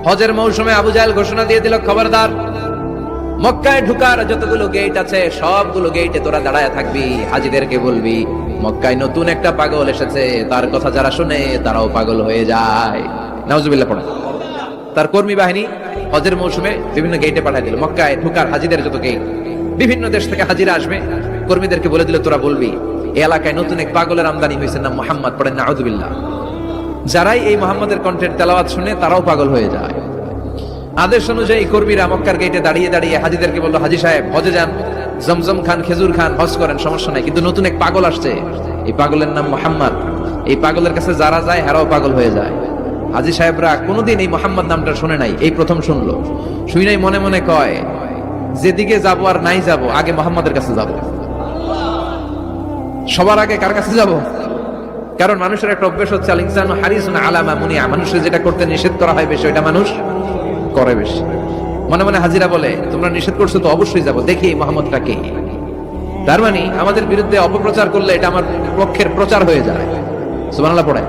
হজের মৌসুমে আবু জাহেল ঘোষণা দিয়ে দিল, খবরদার, মক্কায় ঢুকার যতগুলো গেট আছে সবগুলো গেটে তোরা দাঁড়ায় থাকবি, হাজিদেরকে বলবি মক্কায় নতুন একটা পাগল এসেছে, তার কথা যারা শুনে তারাও পাগল হয়ে যায়। নাউজুবিল্লাহ পড়ে। তার কর্মী বাহিনী হজের মৌসুমে বিভিন্ন গেটে পাঠিয়ে দিল, মক্কায় ঢুকার হাজিদের যত গেট, বিভিন্ন দেশ থেকে হাজিরা আসবে, কর্মীদেরকে বলে দিল তোরা বলবি এই এলাকায় নতুন এক পাগলের আমদানি হয়েছে, নাম মুহাম্মদ, পড়েন নাউজুবিল্লাহ। যারাই এই মুহাম্মাদের কণ্ঠের তেলাওয়াত শুনে তারাও পাগল হয়ে যায়। আদেশ অনুযায়ী কর্মীরা মক্কার গেটে দাঁড়িয়ে দাঁড়িয়ে হাজিদেরকে বললো, হাজি সাহেব হজে যান, জমজম খান, খেজুর খান, হজ করেন, সমস্যা নাই, কিন্তু নতুন এক পাগল আসছে, এই পাগলের নাম মুহাম্মদ, এই পাগলের কাছে যারা যায় হেরাও পাগল হয়ে যায়। হাজি সাহেবরা কোনোদিন এই মুহাম্মদ নামটা শুনে নাই, এই প্রথম শুনলো, শুই নাই, মনে মনে কয় যেদিকে যাবো আর নাই যাবো, আগে মুহাম্মাদের কাছে যাব। সবার আগে কার কাছে যাব? কারণ মানুষের একটা অভ্যেস হচ্ছে আল ইনসানু হারিসুন আলা মা মুনিআ, মানুষের যেটা করতে নিষেধ করা হয় বেশি ওইটা মানুষ করে বেশি। মনে মনে হাজিরা বলে তোমরা নিষেধ করছো তো অবশ্যই যাব, দেখি মুহাম্মদটা কে। তার মানে আমাদের বিরুদ্ধে অপপ্রচার করলে এটা আমার পক্ষের প্রচার হয়ে যায়। সুবহানাল্লাহ পড়ে।